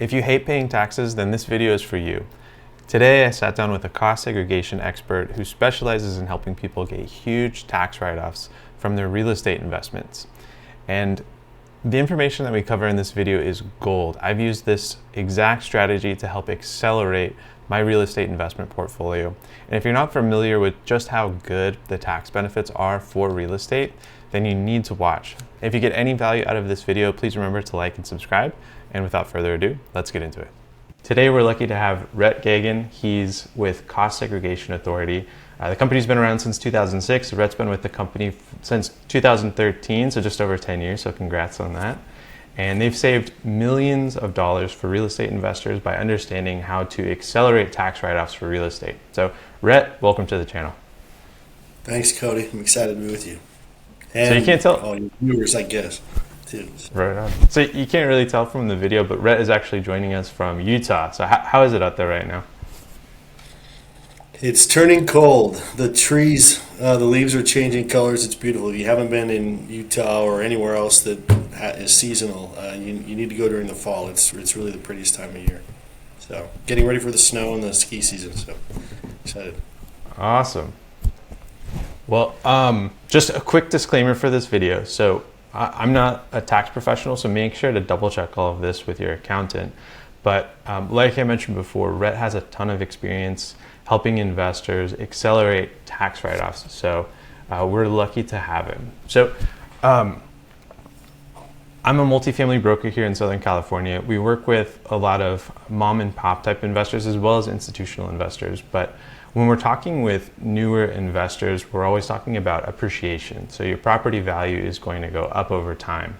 If you hate paying taxes, then this video is for you. Today, I sat down with a cost segregation expert who specializes in helping people get huge tax write-offs from their real estate investments. And the information that we cover in this video is gold. I've used this exact strategy to help accelerate my real estate investment portfolio. And if you're not familiar with just how good the tax benefits are for real estate, then you need to watch. If you get any value out of this video, please remember to like and subscribe. And without further ado, let's get into it. Today, we're lucky to have Rhett Gagan. He's with Cost Segregation Authority. The company's been around since 2006. Rhett's been with the company since 2013, so just over 10 years, so congrats on that. And they've saved millions of dollars for real estate investors by understanding how to accelerate tax write-offs for real estate. So Rhett, welcome to the channel. Thanks, Cody. I'm excited to be with you. And so you can't tell all your viewers, I guess. Right on. So you can't really tell from the video, but Rhett is actually joining us from Utah. So how is it out there right now? It's turning cold. The trees, the leaves are changing colors. It's beautiful. If you haven't been in Utah or anywhere else that is seasonal, you need to go during the fall. It's really the prettiest time of year. So getting ready for the snow and the ski season. So excited. Awesome. Well, just a quick disclaimer for this video. So I'm not a tax professional, so make sure to double check all of this with your accountant. But like I mentioned before, Rhett has a ton of experience helping investors accelerate tax write-offs. So we're lucky to have him. So I'm a multifamily broker here in Southern California. We work with a lot of mom and pop type investors as well as institutional investors. But when we're talking with newer investors, we're always talking about appreciation. So your property value is going to go up over time.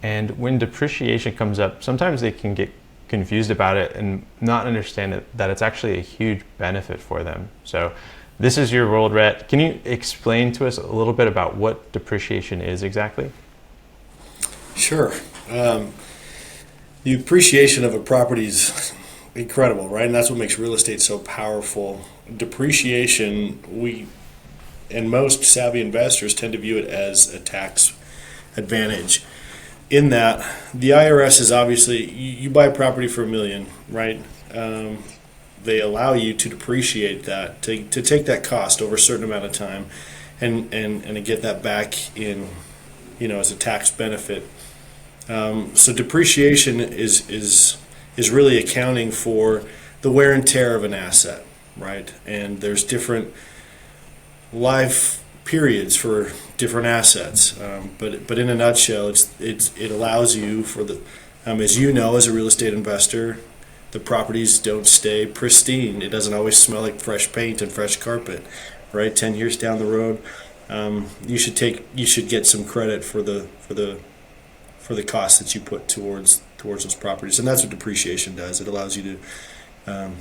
And when depreciation comes up, sometimes they can get confused about it and not understand that it's actually a huge benefit for them. So this is your world, Rhett. Can you explain to us a little bit about what depreciation is exactly? Sure. The appreciation of a property is incredible, right? And that's what makes real estate so powerful. Depreciation, we and most savvy investors tend to view it as a tax advantage. In that, the IRS is obviously, you buy a property for $1 million, right? They allow you to depreciate that, to take that cost over a certain amount of time, and to get that back in, as a tax benefit. So depreciation is really accounting for the wear and tear of an asset, right? And there's different life periods for different assets, but in a nutshell, it allows you for the as you know, as a real estate investor, the properties don't stay pristine. It doesn't always smell like fresh paint and fresh carpet, right? 10 years down the road, you should get some credit for the costs that you put towards those properties, and that's what depreciation does. It allows you to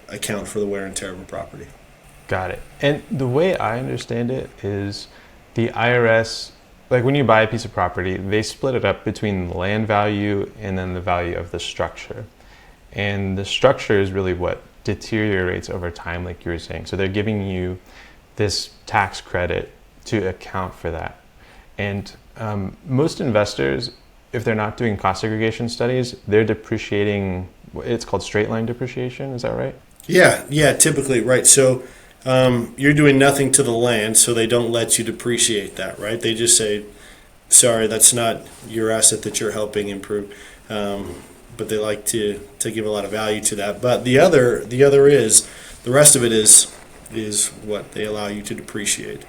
account for the wear and tear of a property. Got it. And the way I understand it is the IRS, like when you buy a piece of property, they split it up between the land value and then the value of the structure. And the structure is really what deteriorates over time, like you were saying. So they're giving you this tax credit to account for that. And most investors, if they're not doing cost segregation studies, they're depreciating, it's called straight line depreciation, is that right? Yeah, typically, right. So you're doing nothing to the land, so they don't let you depreciate that, right? They just say, sorry, that's not your asset that you're helping improve. But they like to give a lot of value to that. But the rest of it is what they allow you to depreciate.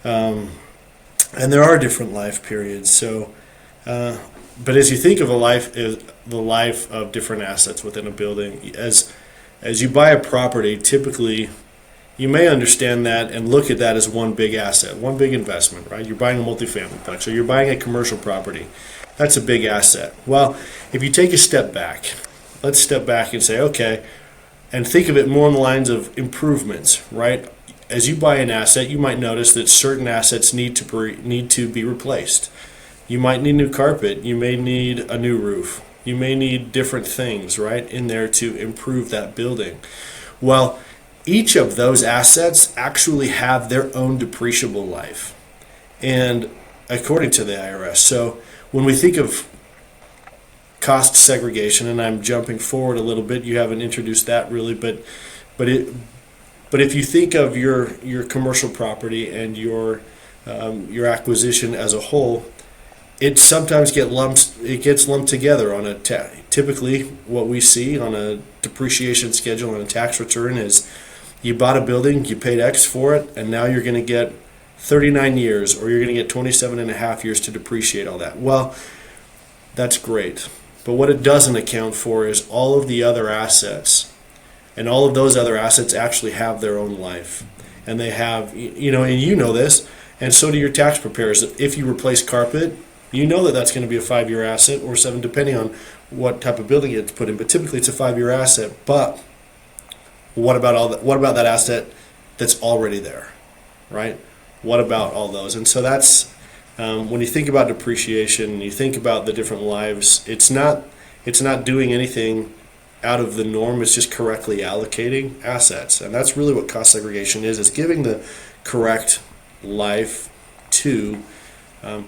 And there are different life periods. So, but as you think of the life of different assets within a building, as you buy a property, typically you may understand that and look at that as one big asset, one big investment, right? You're buying a multifamily complex, or you're buying a commercial property. That's a big asset. Well, if you take a step back, let's step back and say, okay, and think of it more on the lines of improvements, right? As you buy an asset, you might notice that certain assets need to be replaced. You might need new carpet. You may need a new roof. You may need different things, right, in there to improve that building. Well, each of those assets actually have their own depreciable life, and according to the IRS. So when we think of cost segregation, and I'm jumping forward a little bit. You haven't introduced that really, but it but if you think of your commercial property and your acquisition as a whole, it sometimes gets lumped together on a typically what we see on a depreciation schedule on a tax return is you bought a building, you paid X for it, and now you're going to get 39 years or you're going to get 27 and a half years to depreciate all that. Well, that's great. But what it doesn't account for is all of the other assets. And all of those other assets actually have their own life. And they have, and you know this, and so do your tax preparers. If you replace carpet, you know that that's going to be a 5-year asset or 7, depending on what type of building it's put in. But typically it's a 5-year asset. But what about all that? What about that asset that's already there, right? What about all those? And so that's when you think about depreciation, you think about the different lives. It's not doing anything out of the norm. It's just correctly allocating assets, and that's really what cost segregation is. It's giving the correct life to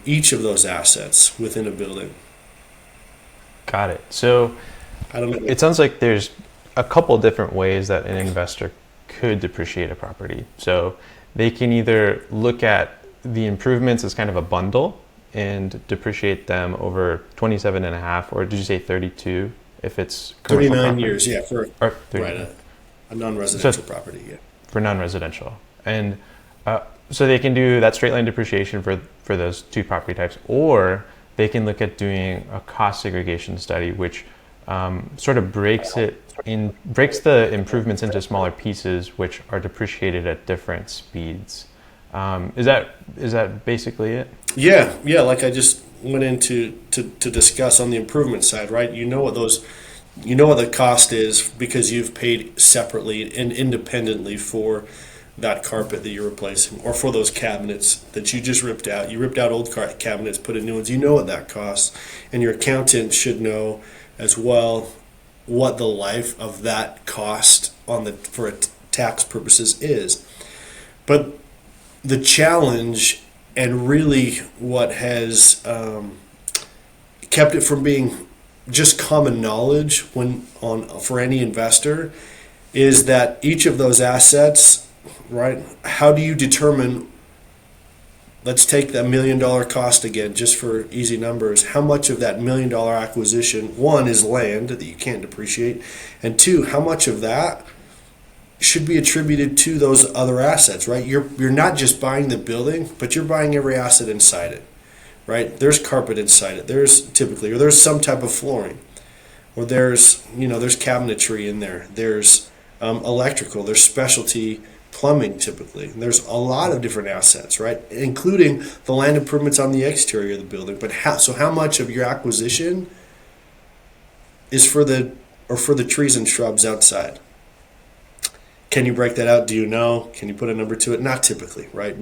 each of those assets within a building. Got it. So I don't know. it sounds like there's a couple different ways that an investor could depreciate a property. So they can either look at the improvements as kind of a bundle and depreciate them over 27 and a half, or did you say 32 if it's commercial 39 property? years, yeah, for right, a non-residential property, yeah. For non-residential. And so they can do that straight line depreciation for those two property types, or they can look at doing a cost segregation study, which sort of breaks the improvements into smaller pieces, which are depreciated at different speeds. Is that basically it? Yeah. Like I just went into to discuss on the improvement side, right? You know what the cost is because you've paid separately and independently for that carpet that you're replacing, or for those cabinets that you just ripped out. You ripped out old cabinets, put in new ones. You know what that costs, and your accountant should know as well what the life of that cost for tax purposes is. But the challenge, and really what has kept it from being just common knowledge for any investor, is that each of those assets, right? How do you determine? Let's take the $1 million cost again, just for easy numbers. How much of that $1 million acquisition, one, is land that you can't depreciate, and two, how much of that should be attributed to those other assets, right? You're not just buying the building, but you're buying every asset inside it, right? There's carpet inside it. There's some type of flooring, or there's cabinetry in there. There's electrical. There's specialty plumbing typically. There's a lot of different assets, right? Including the land improvements on the exterior of the building. But how much of your acquisition is for the trees and shrubs outside? Can you break that out? Do you know? Can you put a number to it? Not typically, right?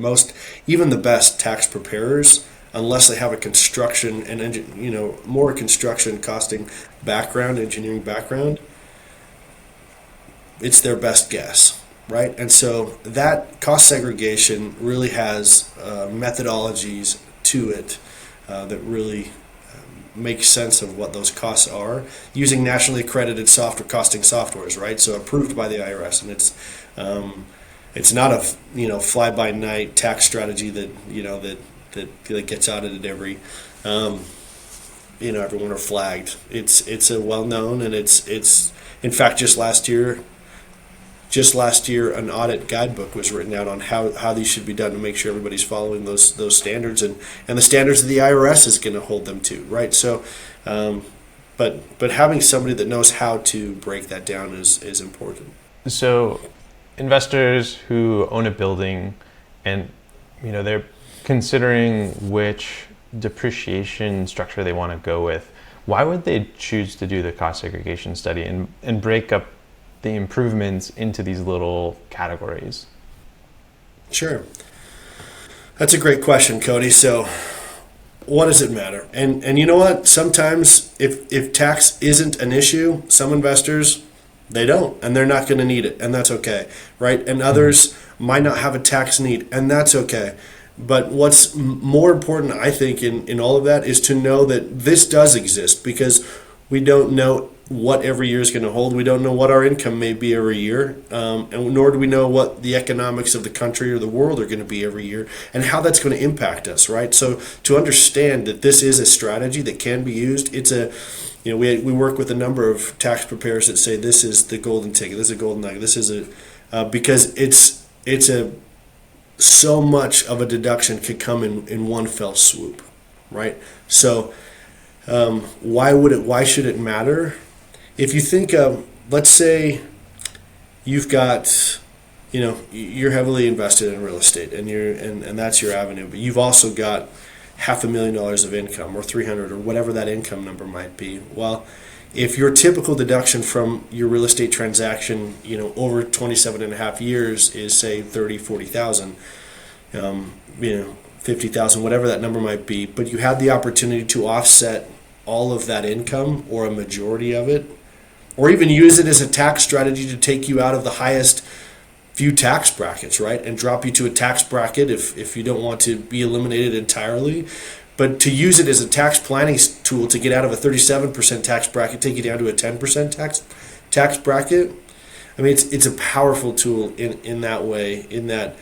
Even the best tax preparers, unless they have a construction and more construction costing background, engineering background, it's their best guess, right? And so that cost segregation really has methodologies to it that really make sense of what those costs are using nationally accredited costing softwares, right? So approved by the IRS, and it's not a fly-by-night tax strategy that gets audited every everyone are flagged. It's a well-known, and it's in fact just last year an audit guidebook was written out on how these should be done to make sure everybody's following those standards, and the standards that the IRS is going to hold them to, right? So but having somebody that knows how to break that down is important. So investors who own a building and they're considering which depreciation structure they want to go with, why would they choose to do the cost segregation study and break up the improvements into these little categories? Sure. That's a great question, Cody. So what does it matter? And you know what? Sometimes if tax isn't an issue, some investors, they don't, and they're not going to need it, and that's okay, right? And others might not have a tax need, and that's okay. But what's more important, I think, in all of that is to know that this does exist, because We don't know what every year is going to hold. We don't know what our income may be every year, and nor do we know what the economics of the country or the world are going to be every year, and how that's going to impact us. Right. So to understand that this is a strategy that can be used, it's a we work with a number of tax preparers that say this is the golden ticket, this is a golden nugget, this is a because it's a so much of a deduction could come in one fell swoop, right? So why should it matter? If you think of, let's say you've got, you're heavily invested in real estate and that's your avenue, but you've also got $500,000 of income or 300 or whatever that income number might be. Well, if your typical deduction from your real estate transaction, over 27 and a half years is say 30, 40,000, 50,000, whatever that number might be, but you had the opportunity to offset all of that income or a majority of it, or even use it as a tax strategy to take you out of the highest few tax brackets, right? And drop you to a tax bracket if you don't want to be eliminated entirely. But to use it as a tax planning tool to get out of a 37% tax bracket, take you down to a 10% tax bracket. I mean, it's a powerful tool in that way, in that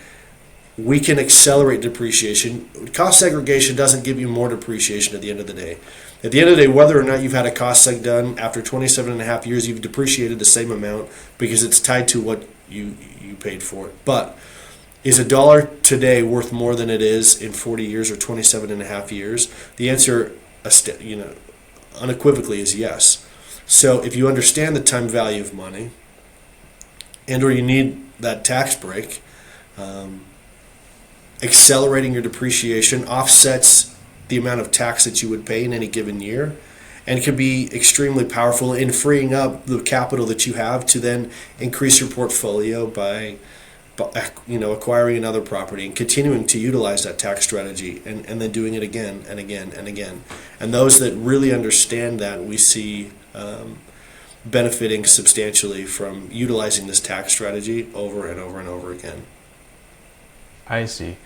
we can accelerate depreciation. Cost segregation doesn't give you more depreciation at the end of the day. At the end of the day, whether or not you've had a cost seg done, after 27 and a half years, you've depreciated the same amount because it's tied to what you paid for it. But is a dollar today worth more than it is in 40 years or 27 and a half years? The answer, unequivocally is yes. So if you understand the time value of money and or you need that tax break, accelerating your depreciation offsets the amount of tax that you would pay in any given year, and can be extremely powerful in freeing up the capital that you have to then increase your portfolio by acquiring another property and continuing to utilize that tax strategy and then doing it again and again and again. And those that really understand that, we see benefiting substantially from utilizing this tax strategy over and over and over again. I see.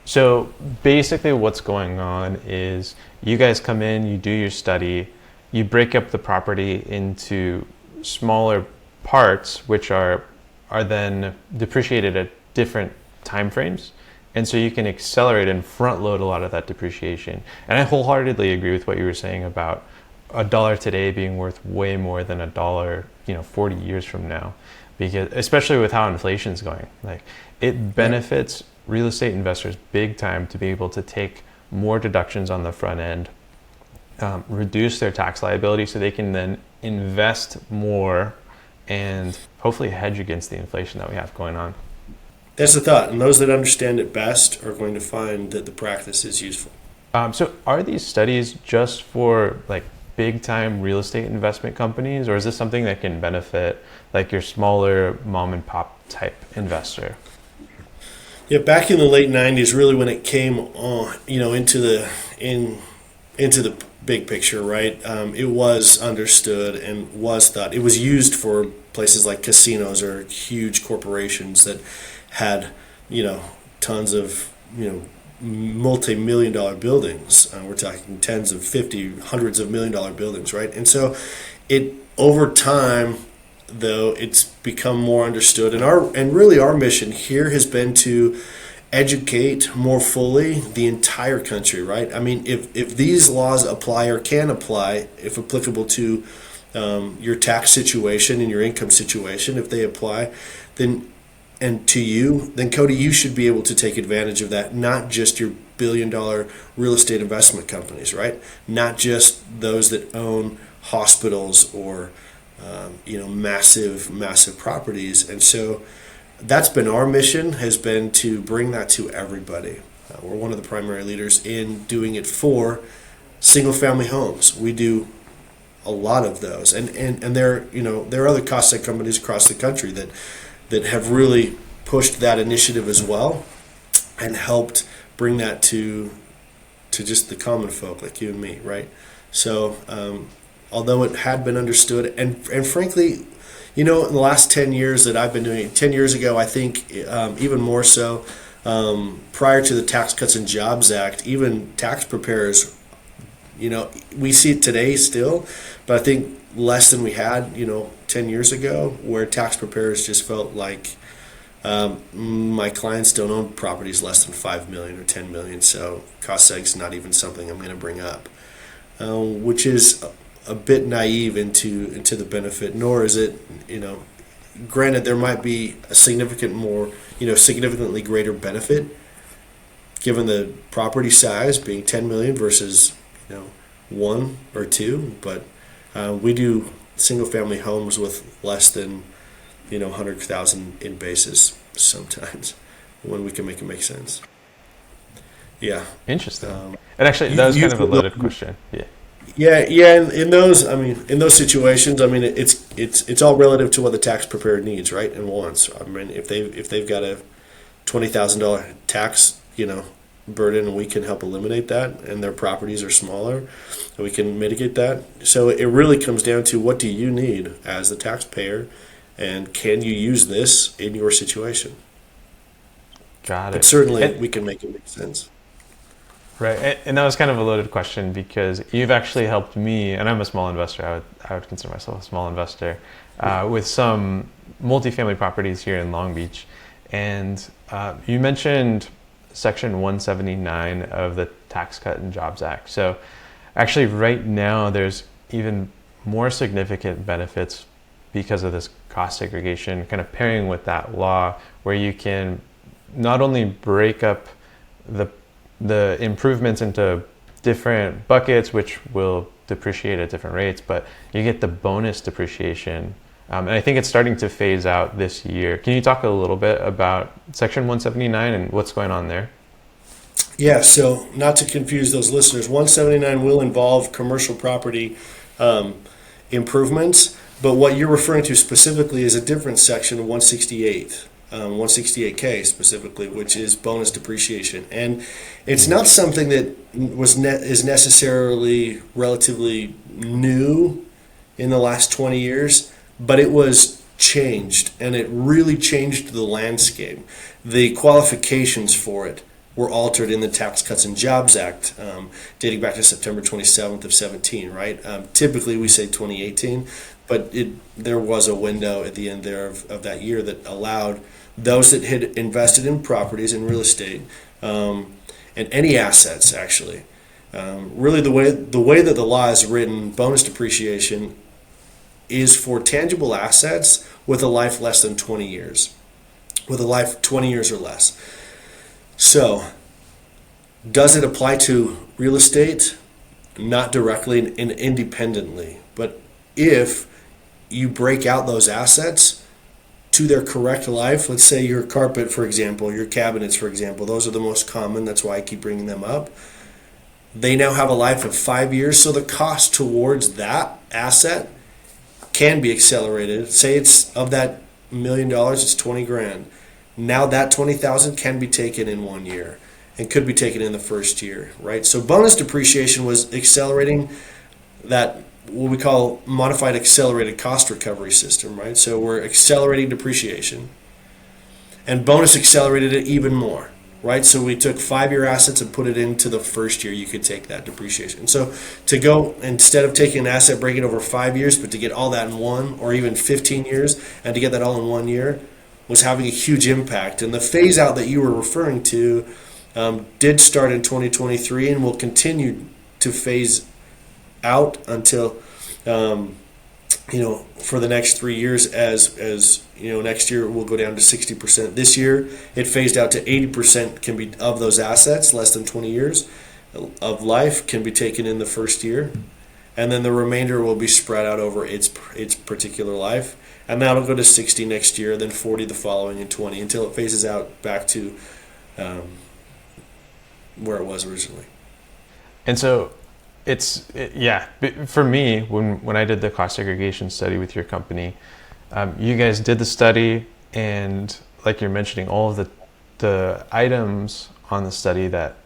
So basically what's going on is you guys come in, you do your study, you break up the property into smaller parts, which are then depreciated at different time frames. And so you can accelerate and front load a lot of that depreciation. And I wholeheartedly agree with what you were saying about a dollar today being worth way more than a dollar, 40 years from now, because especially with how inflation's going, like it benefits real estate investors big time to be able to take more deductions on the front end, reduce their tax liability so they can then invest more and hopefully hedge against the inflation that we have going on. That's the thought, and those that understand it best are going to find that the practice is useful. So are these studies just for like big time real estate investment companies, or is this something that can benefit like your smaller mom and pop type investor? Yeah, back in the late '90s, really when it came on, into the big picture, right? It was understood and was thought. It was used for places like casinos or huge corporations that had, tons of, multi-million-dollar buildings. We're talking tens of 50, hundreds of million-dollar buildings, right? And so, it over time, though, it's become more understood, and really our mission here has been to educate more fully the entire country, right? I mean, if these laws apply or can apply, if applicable to your tax situation and your income situation, if they apply, then Cody, you should be able to take advantage of that, not just your billion-dollar real estate investment companies, right? Not just those that own hospitals or massive properties. And so that's been our mission, has been to bring that to everybody. We're one of the primary leaders in doing it for single-family homes. We do a lot of those, and there are other cost seg companies across the country that have really pushed that initiative as well, and helped bring that to just the common folk like you and me, right? So although it had been understood, and frankly, in the last 10 years that I've been doing it, 10 years ago, I think even more so, prior to the Tax Cuts and Jobs Act, even tax preparers, We see it today still, but I think less than we had, 10 years ago, where tax preparers just felt like my clients don't own properties less than 5 million or 10 million, so cost seg's not even something I'm going to bring up, which is a bit naive into the benefit. Nor is it, granted, there might be a significantly greater benefit given the property size being 10 million versus, one or two, but we do single family homes with less than 100,000 in basis sometimes when we can make it make sense. Yeah. Interesting. And actually, that was kind of a loaded question. Yeah. Yeah. In those situations, it's all relative to what the tax preparer needs, right, and wants. If they've got a $20,000 tax, burden, and we can help eliminate that, and their properties are smaller, and we can mitigate that. So it really comes down to, what do you need as the taxpayer, and can you use this in your situation? Got it. But certainly, we can make it make sense. Right, and that was kind of a loaded question because you've actually helped me, and I'm a small investor. I would consider myself a small investor with some multifamily properties here in Long Beach, and you mentioned Section 179 of the Tax Cut and Jobs Act. So, actually, right now there's even more significant benefits because of this cost segregation, kind of pairing with that law, where you can not only break up the improvements into different buckets, which will depreciate at different rates, but you get the bonus depreciation. And I think it's starting to phase out this year. Can you talk a little bit about Section 179 and what's going on there? Yeah, so not to confuse those listeners, 179 will involve commercial property improvements, but what you're referring to specifically is a different section, 168. 168K specifically, which is bonus depreciation, and it's not something that is necessarily relatively new in the last 20 years, but it was changed, and it really changed the landscape. The qualifications for it were altered in the Tax Cuts and Jobs Act, dating back to September 27th of 17. Right? Typically, we say 2018, but there was a window at the end there of that year that allowed those that had invested in properties and real estate, and any assets, actually. Really, the way that the law is written, bonus depreciation is for tangible assets with a life less than 20 years, with a life 20 years or less. So, does it apply to real estate? Not directly and independently, but if you break out those assets to their correct life, let's say your carpet, for example, your cabinets, for example, those are the most common, that's why I keep bringing them up. They now have a life of 5 years, so the cost towards that asset can be accelerated. Say it's of that $1 million, it's 20 grand. Now that 20,000 can be taken in 1 year and could be taken in the first year, right? So bonus depreciation was accelerating that, what we call modified accelerated cost recovery system, right? So we're accelerating depreciation, and bonus accelerated it even more, right? So we took 5-year assets and put it into the first year you could take that depreciation. So to go, instead of taking an asset, break it over 5 years, but to get all that in one, or even 15 years, and to get that all in 1 year, was having a huge impact. And the phase out that you were referring to did start in 2023 and will continue to phase out until for the next 3 years, as next year we'll go down to 60%. This year it phased out to 80% can be of those assets less than 20 years of life can be taken in the first year, and then the remainder will be spread out over its particular life, and that'll go to 60 next year, then 40 the following, and 20 until it phases out back to where it was originally. And so for me, when I did the cost segregation study with your company, you guys did the study, and like you're mentioning, all of the items on the study that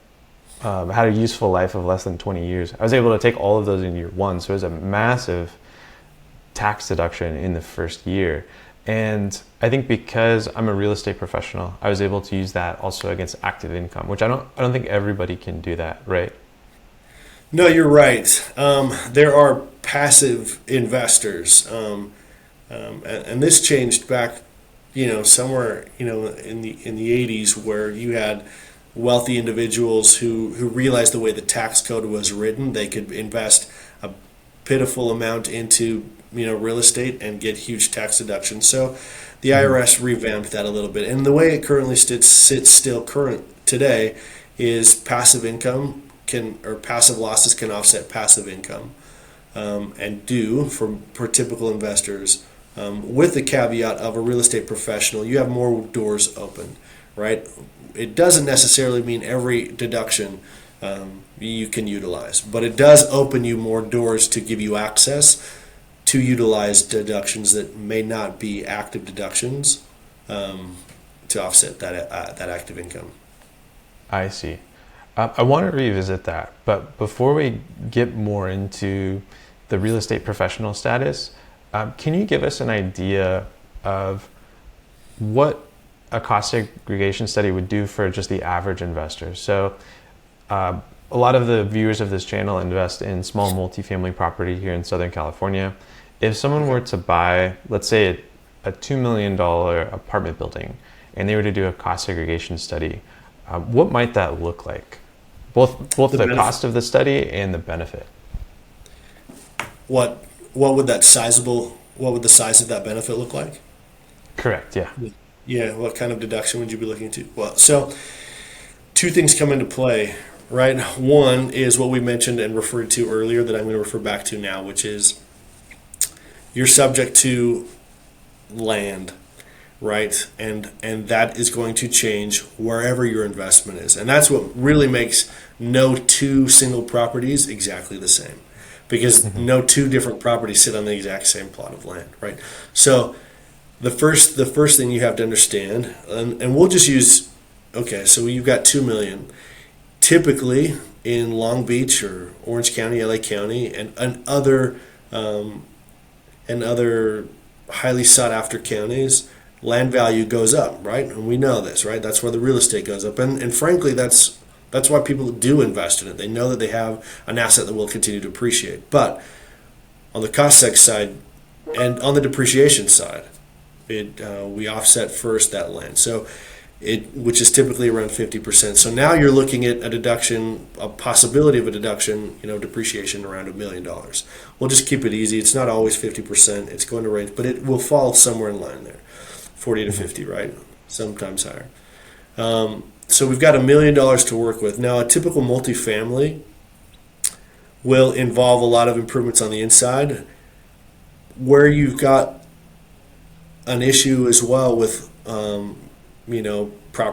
had a useful life of less than 20 years, I was able to take all of those in year one. So it was a massive tax deduction in the first year. And I think because I'm a real estate professional, I was able to use that also against active income, which I don't think everybody can do that, right? No, you're right. There are passive investors, and this changed back, somewhere, in the '80s, where you had wealthy individuals who realized the way the tax code was written, they could invest a pitiful amount into real estate and get huge tax deductions. So the Hmm. IRS revamped that a little bit, and the way it currently sits still current today is passive income can or passive losses can offset passive income, and do for typical investors, with the caveat of a real estate professional, you have more doors open, right? It doesn't necessarily mean every deduction you can utilize, but it does open you more doors to give you access to utilize deductions that may not be active deductions, to offset that active income. I see. I want to revisit that, but before we get more into the real estate professional status, can you give us an idea of what a cost segregation study would do for just the average investor? So, a lot of the viewers of this channel invest in small multifamily property here in Southern California. If someone Okay. were to buy, let's say, a $2 million apartment building and they were to do a cost segregation study, what might that look like? Both The the benefit. cost of the study and the benefit. What what would that sizable what would the size of that benefit look like? Correct, yeah. Yeah, what kind of deduction would you be looking to? Well, so two things come into play, right? One is what we mentioned and referred to earlier that I'm going to refer back to now, which is you're subject to land, right? And that is going to change wherever your investment is. And that's what really makes no two single properties exactly the same. Because Hmm. no two different properties sit on the exact same plot of land, right? So the first thing you have to understand, and we'll just use, okay, so you've got 2 million. Typically in Long Beach or Orange County, LA County, um, and other highly sought after counties, land value goes up, right? And we know this, right? That's where the real estate goes up, and frankly, that's why people do invest in it. They know that they have an asset that will continue to appreciate. But on the cost seg side and on the depreciation side, we offset first that land. So which is typically around 50%. So now you're looking at a deduction, a possibility of a deduction, depreciation around $1 million. We'll just keep it easy. It's not always 50%. It's going to range, but it will fall somewhere in line there, 40 to Hmm. 50, right? Sometimes higher. So we've got $1 million to work with. Now, a typical multifamily will involve a lot of improvements on the inside, where you've got an issue as well with,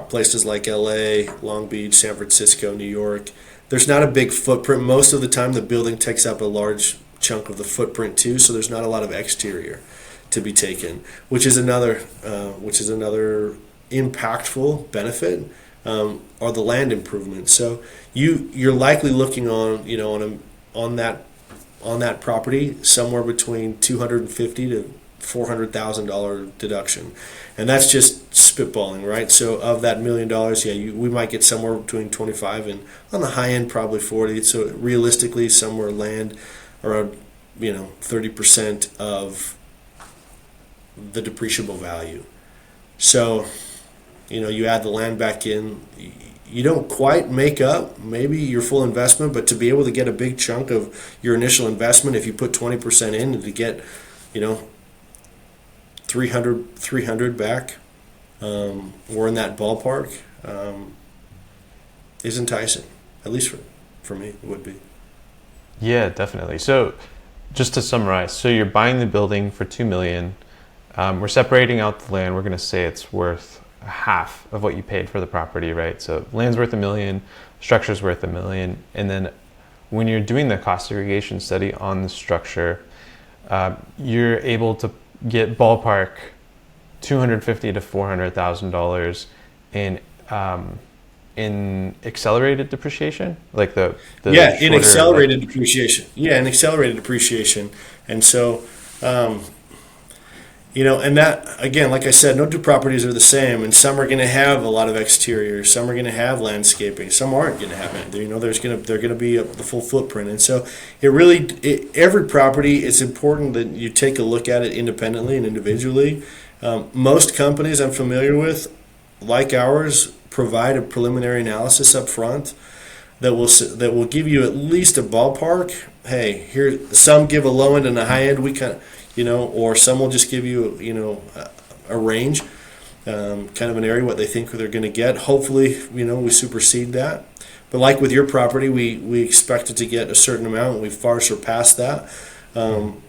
places like LA, Long Beach, San Francisco, New York. There's not a big footprint. Most of the time, the building takes up a large chunk of the footprint too, so there's not a lot of exterior to be taken, which is another impactful benefit, are the land improvements. So you're likely looking on that property somewhere between 250 to $400,000 deduction, and that's just spitballing, right? So of that $1 million, yeah, we might get somewhere between 25 and on the high end probably 40. So realistically, somewhere land around 30% of the depreciable value. So you add the land back in. You don't quite make up maybe your full investment, but to be able to get a big chunk of your initial investment, if you put 20% in, and to get, you know, 300 back, or in that ballpark, is enticing. At least for me, it would be. Yeah, definitely. So, just to summarize, so you're buying the building for 2 million. We're separating out the land. We're going to say it's worth half of what you paid for the property, right? So land's worth 1 million, structure's worth 1 million, and then when you're doing the cost segregation study on the structure, you're able to get ballpark 250 to $400,000 in accelerated depreciation, like the Yeah, in shorter like. accelerated depreciation. Yeah, in accelerated depreciation. And so, um, And that, again, like I said, no two properties are the same, and some are going to have a lot of exterior, some are going to have landscaping, some aren't going to have it. They're going to be the full footprint, and so every property, it's important that you take a look at it independently and individually. Most companies I'm familiar with, like ours, provide a preliminary analysis up front that will give you at least a ballpark. Hey, here some give a low end and a high end. We kind of, or some will just give you, a range, kind of an area what they think they're going to get. Hopefully, we supersede that. But like with your property, we expected to get a certain amount. We far surpassed that. And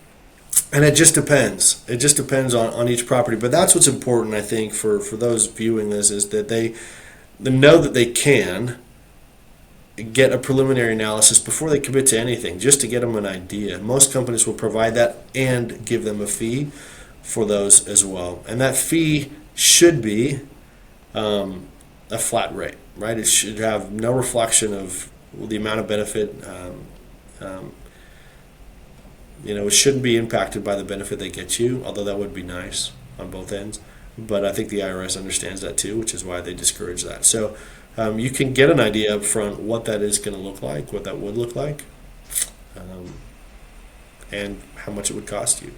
it just depends. It just depends on each property. But that's what's important, I think, for those viewing this, is that they know that they can get a preliminary analysis before they commit to anything, just to get them an idea. Most companies will provide that and give them a fee for those as well. And that fee should be a flat rate, right? It should have no reflection of the amount of benefit. It shouldn't be impacted by the benefit they get you, although that would be nice on both ends. But I think the IRS understands that too, which is why they discourage that. So you can get an idea up front what that is going to look like, what that would look like, and how much it would cost you.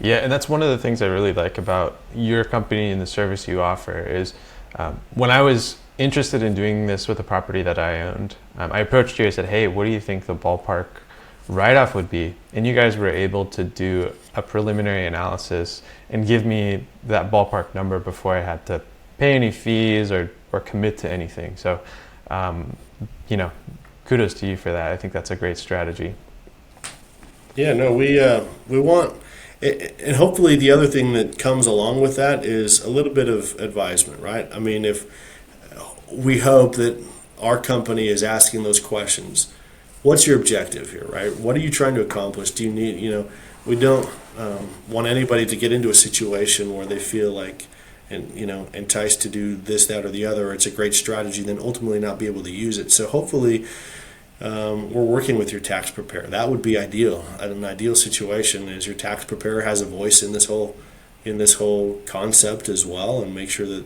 Yeah, and that's one of the things I really like about your company and the service you offer is when I was interested in doing this with a property that I owned, I approached you and said, hey, what do you think the ballpark write-off would be? And you guys were able to do a preliminary analysis and give me that ballpark number before I had to pay any fees or commit to anything. So, kudos to you for that. I think that's a great strategy. Yeah, no, we want, and hopefully the other thing that comes along with that is a little bit of advisement, right? I mean, if we hope that our company is asking those questions, what's your objective here, right? What are you trying to accomplish? Do you need, we don't want anybody to get into a situation where they feel like, enticed to do this, that, or the other, or it's a great strategy, then ultimately not be able to use it. So hopefully we're working with your tax preparer. That would be ideal. An ideal situation is your tax preparer has a voice in this whole concept as well, and make sure that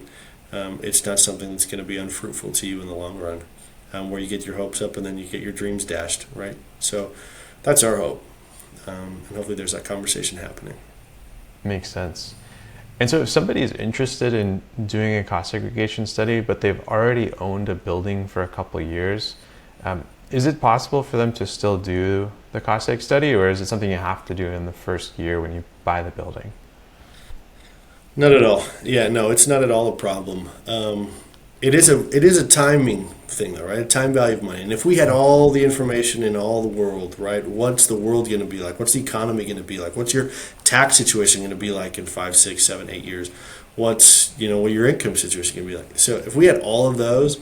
it's not something that's going to be unfruitful to you in the long run, where you get your hopes up and then you get your dreams dashed, right? So that's our hope, and hopefully there's that conversation happening. Makes sense. And so if somebody is interested in doing a cost segregation study, but they've already owned a building for a couple of years, is it possible for them to still do the cost seg study, or is it something you have to do in the first year when you buy the building? Not at all. Yeah, no, it's not at all a problem. It is a timing thing, though, right? A time value of money. And if we had all the information in all the world, right? What's the world going to be like? What's the economy going to be like? What's your tax situation going to be like in 5, 6, 7, 8 years? What's what your income situation going to be like? So if we had all of those,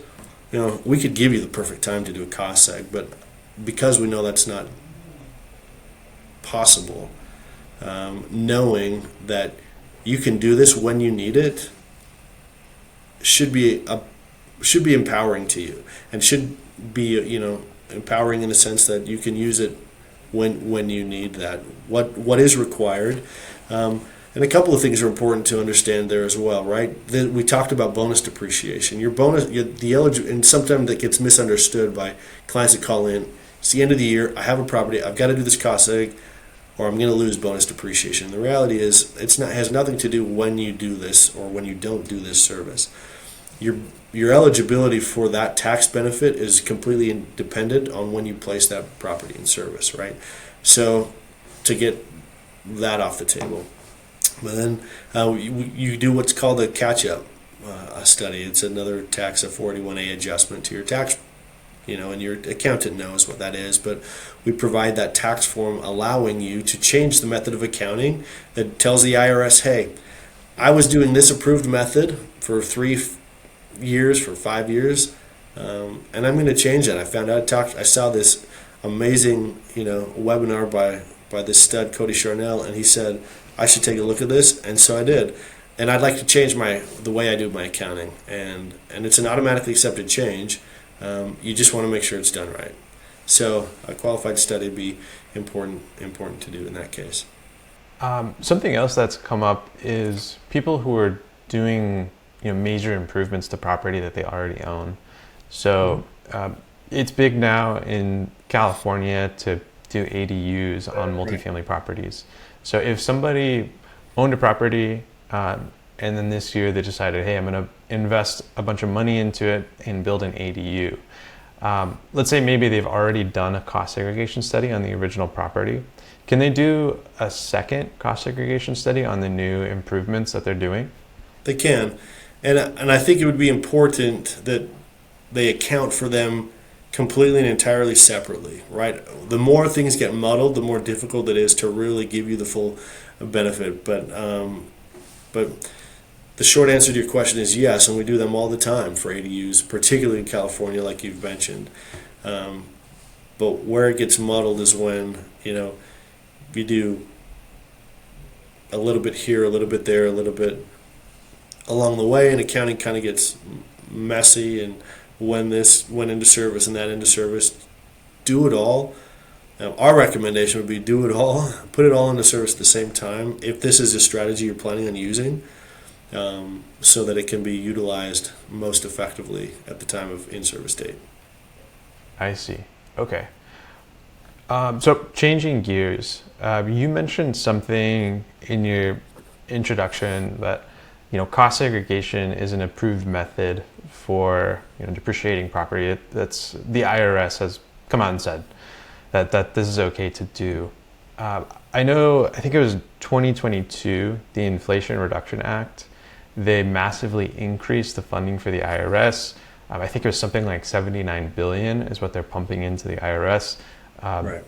we could give you the perfect time to do a cost seg. But because we know that's not possible, knowing that you can do this when you need it should be empowering to you, and should be empowering in the sense that you can use it when you need that. What is required, and a couple of things are important to understand there as well, right? We talked about bonus depreciation. Your bonus, and sometimes that gets misunderstood by clients that call in. It's the end of the year. I have a property. I've got to do this cost seg, or I'm going to lose bonus depreciation. The reality is, has nothing to do when you do this or when you don't do this service. Your eligibility for that tax benefit is completely dependent on when you place that property in service, right? So to get that off the table. But then you do what's called a catch-up study. It's another tax, a 481A adjustment to your tax, and your accountant knows what that is, but we provide that tax form allowing you to change the method of accounting that tells the IRS, hey, I was doing this approved method for 3 years, for 5 years, and I'm going to change that. I found out, I saw this amazing, webinar by this stud, Cody Charnell, and he said, I should take a look at this, and so I did. And I'd like to change the way I do my accounting, and it's an automatically accepted change. You just want to make sure it's done right. So a qualified study would be important to do in that case. Something else that's come up is people who are doing major improvements to property that they already own. So it's big now in California to do ADUs on Right. multifamily properties. So if somebody owned a property and then this year they decided, hey, I'm going to invest a bunch of money into it and build an ADU. Let's say maybe they've already done a cost segregation study on the original property. Can they do a second cost segregation study on the new improvements that they're doing? They can, and I think it would be important that they account for them completely and entirely separately, right? The more things get muddled, the more difficult it is to really give you the full benefit. But the short answer to your question is yes, and we do them all the time for ADUs, particularly in California, like you've mentioned. Um, but where it gets muddled is when you do a little bit here, a little bit there, a little bit along the way, and accounting kind of gets messy. And when this went into service and that into service, do it all. Now, our recommendation would be do it all, put it all into service at the same time if this is a strategy you're planning on using, so that it can be utilized most effectively at the time of in-service date. I see. Okay. So changing gears, you mentioned something in your introduction that cost segregation is an approved method for depreciating property. That's the IRS has come out and said that this is okay to do. I know. I think it was 2022, the Inflation Reduction Act. They massively increased the funding for the IRS. I think it was something like 79 billion is what they're pumping into the IRS. Right.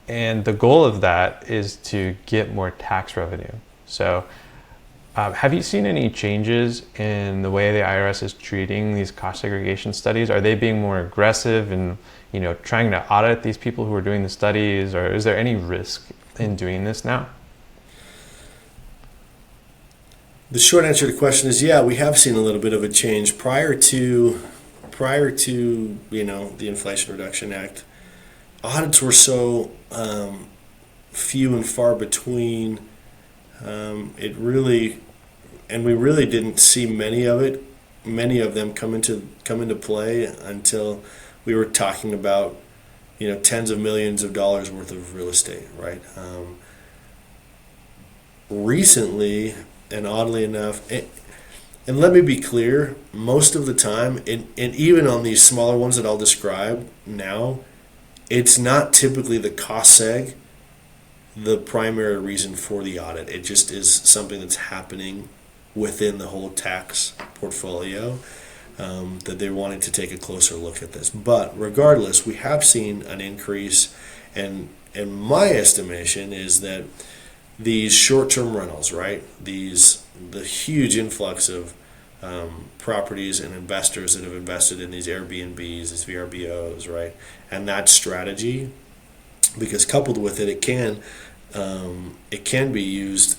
And the goal of that is to get more tax revenue. So, have you seen any changes in the way the IRS is treating these cost segregation studies? Are they being more aggressive in, trying to audit these people who are doing the studies, or is there any risk in doing this now? The short answer to the question is yeah, we have seen a little bit of a change prior to the Inflation Reduction Act. Audits were so few and far between. It really, and we really didn't see many of them come into play until we were talking about tens of millions of dollars worth of real estate, right? Recently, and oddly enough, and let me be clear, most of the time, and even on these smaller ones that I'll describe now, it's not typically the cost seg the primary reason for the audit. It just is something that's happening within the whole tax portfolio, that they wanted to take a closer look at this. But regardless, we have seen an increase, and my estimation is that these short-term rentals, right? The huge influx of properties and investors that have invested in these Airbnbs, these VRBOs, right? And that strategy, because coupled with it, it can be used,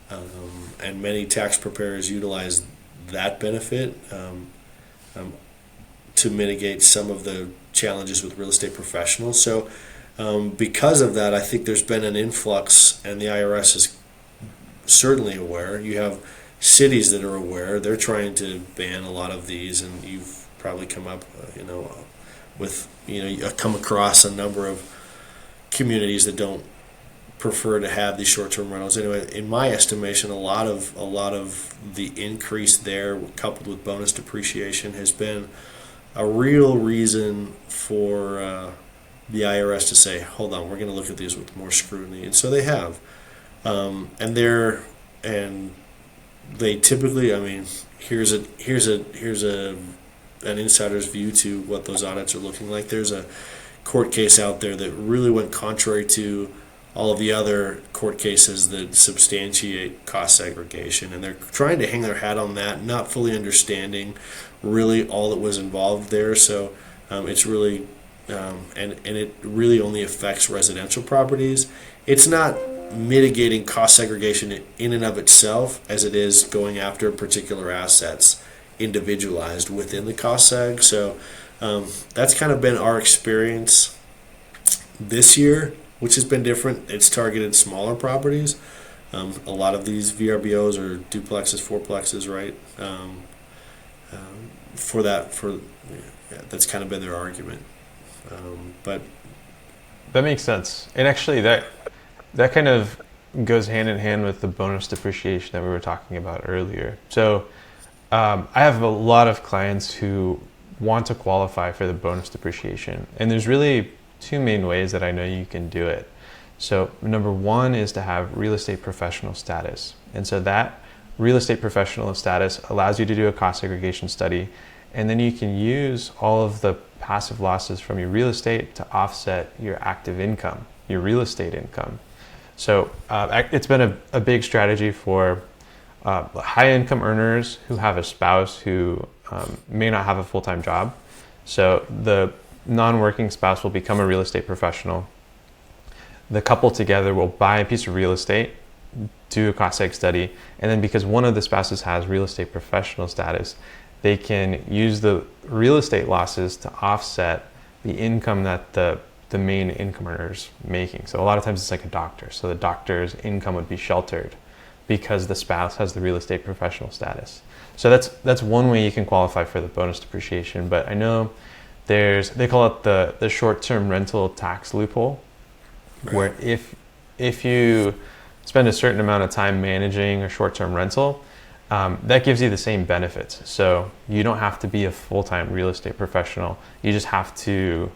and many tax preparers utilize that benefit to mitigate some of the challenges with real estate professionals. So, because of that, I think there's been an influx, and the IRS is certainly aware. You have cities that are aware. They're trying to ban a lot of these, and you've probably come up, come across a number of communities that don't prefer to have these short-term rentals. Anyway, in my estimation, a lot of the increase there, coupled with bonus depreciation, has been a real reason for the IRS to say, "Hold on, we're going to look at these with more scrutiny," and so they have. And they typically, I mean, here's an insider's view to what those audits are looking like. There's a court case out there that really went contrary to all of the other court cases that substantiate cost segregation, and they're trying to hang their hat on that, not fully understanding really all that was involved there. So it's really and it really only affects residential properties. It's not mitigating cost segregation in and of itself as it is going after particular assets individualized within the cost seg. So that's kind of been our experience this year. which has been different. It's targeted smaller properties. A lot of these VRBOs are duplexes, fourplexes, right? That's kind of been their argument. But That makes sense. And actually, that kind of goes hand in hand with the bonus depreciation that we were talking about earlier. So I have a lot of clients who want to qualify for the bonus depreciation, and there's really two main ways that I know you can do it. So number one is to have real estate professional status, and so that real estate professional status allows you to do a cost segregation study, and then you can use all of the passive losses from your real estate to offset your active income, your real estate income. So it's been a big strategy for high income earners who have a spouse who may not have a full-time job. So the non-working spouse will become a real estate professional. The couple together will buy a piece of real estate, do a cost seg study, and then because one of the spouses has real estate professional status, they can use the real estate losses to offset the income that the main income earner is making. So a lot of times it's like a doctor. So the doctor's income would be sheltered because the spouse has the real estate professional status. So that's one way you can qualify for the bonus depreciation. But I know they call it the short-term rental tax loophole, right, where if you spend a certain amount of time managing a short-term rental, that gives you the same benefits. So you don't have to be a full-time real estate professional. You just have to,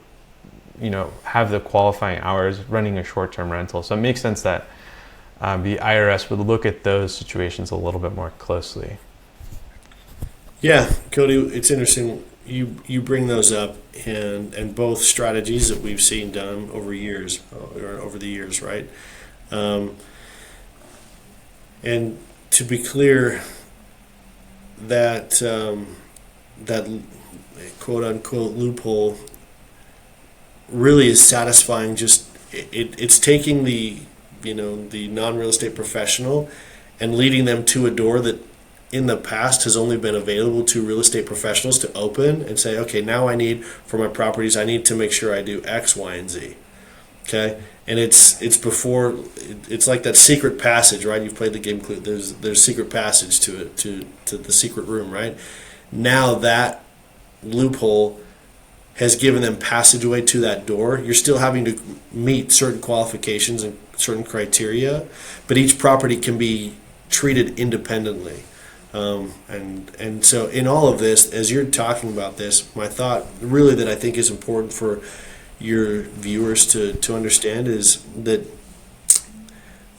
have the qualifying hours running a short-term rental. So it makes sense that the IRS would look at those situations a little bit more closely. yeah, Cody, it's interesting. You bring those up, and both strategies that we've seen done over the years, right? And to be clear, that quote unquote loophole really is satisfying. Just it's taking the non-real estate professional and leading them to a door that in the past has only been available to real estate professionals to open and say, okay, now I need for my properties, I need to make sure I do X, Y, and Z. Okay, and it's like that secret passage, right? You've played the game. There's secret passage to it, to the secret room, right? Now that loophole has given them passageway to that door. You're still having to meet certain qualifications and certain criteria, but each property can be treated independently. And so in all of this, as you're talking about this, my thought really that I think is important for your viewers to understand is that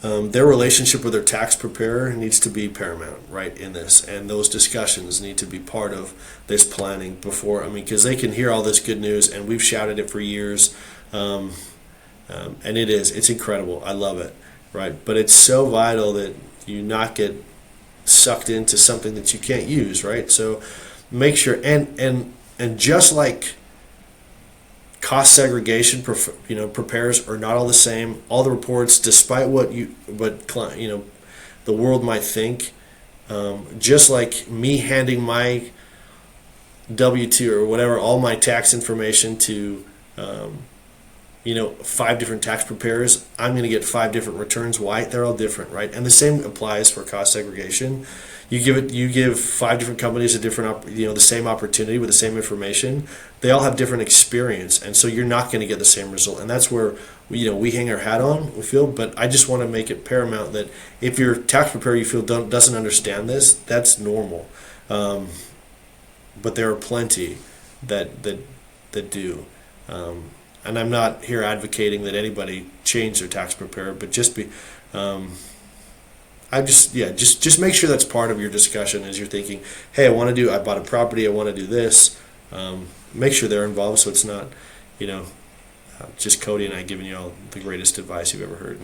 their relationship with their tax preparer needs to be paramount, right, in this, and those discussions need to be part of this planning before. Because they can hear all this good news, and we've shouted it for years, and it's incredible. I love it, right? But it's so vital that you not get sucked into something that you can't use, right? So make sure, and just like cost segregation, preparers are not all the same. All the reports, despite what the world might think, just like me handing my W-2 or whatever, all my tax information to 5 different tax preparers, I'm going to get 5 different returns. Why? They're all different, right? And the same applies for cost segregation. You give 5 different companies a different, the same opportunity with the same information. They all have different experience, and so you're not going to get the same result. And that's where we hang our hat on. We feel, but I just want to make it paramount that if your tax preparer you feel doesn't understand this, that's normal. But there are plenty that do. And I'm not here advocating that anybody change their tax preparer, but just make sure that's part of your discussion as you're thinking, hey, I bought a property, I want to do this. Make sure they're involved so it's not, just Cody and I giving you all the greatest advice you've ever heard.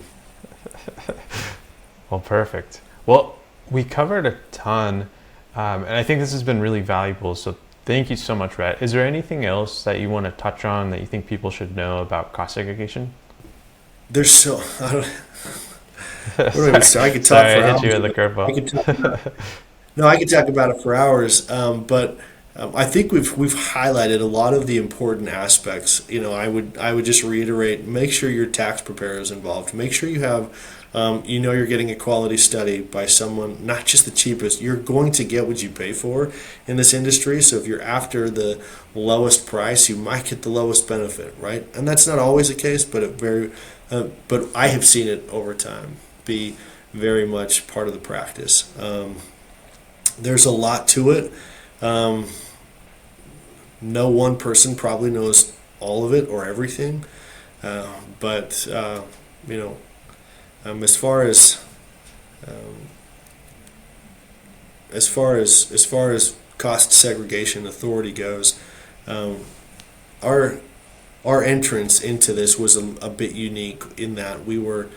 Well, perfect. Well, we covered a ton, and I think this has been really valuable. So thank you so much, Rhett. Is there anything else that you want to touch on that you think people should know about cost segregation? There's so I don't. What do I even say? I could talk Sorry, for I hours. hit you with a curveball. I could talk about it for hours. But I think we've highlighted a lot of the important aspects. I would just reiterate: make sure your tax preparer is involved. Make sure you have, you're getting a quality study by someone, not just the cheapest. You're going to get what you pay for in this industry. So if you're after the lowest price, you might get the lowest benefit, right? And that's not always the case, but I have seen it over time be very much part of the practice. There's a lot to it. Um, no one person probably knows all of it or everything, but you know, as far as um, as far as cost segregation authority goes, um, our our entrance into this was a bit unique in that we were,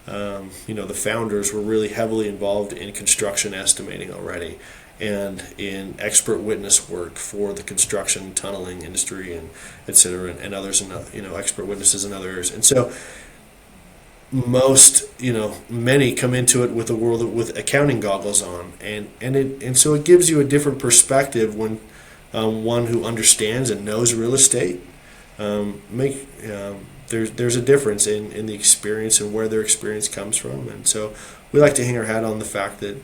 the founders were really heavily involved in construction estimating already and in expert witness work for the construction tunneling industry and et cetera, and others, and expert witnesses in other areas. And so many come into it with a world with accounting goggles on, and so it gives you a different perspective when one who understands and knows real estate make there's a difference in the experience and where their experience comes from. And so we like to hang our hat on the fact that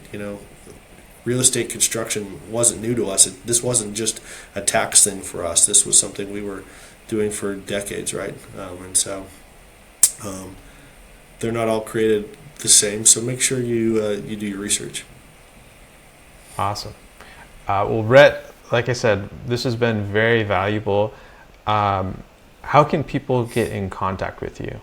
real estate construction wasn't new to us. This wasn't just a tax thing for us. This was something we were doing for decades, right? And so they're not all created the same. So make sure you do your research. Awesome. Well, Rhett, like I said, this has been very valuable. How can people get in contact with you?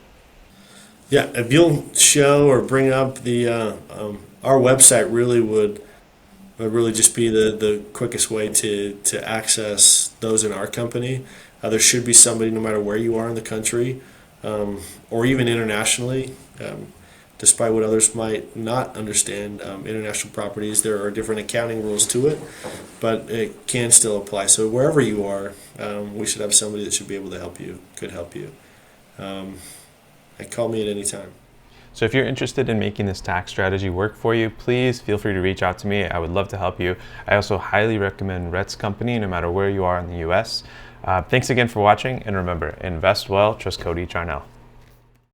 Yeah, if you'll show or bring up our website, would really just be the quickest way to access those in our company. There should be somebody, no matter where you are in the country, or even internationally. Despite what others might not understand, international properties, there are different accounting rules to it, but it can still apply. So wherever you are, we should have somebody that should be able to help you, could help you. And call me at any time. So if you're interested in making this tax strategy work for you, please feel free to reach out to me. I would love to help you. I also highly recommend Rhett's company, no matter where you are in the US. Thanks again for watching, and remember, invest well, trust Cody Charnell.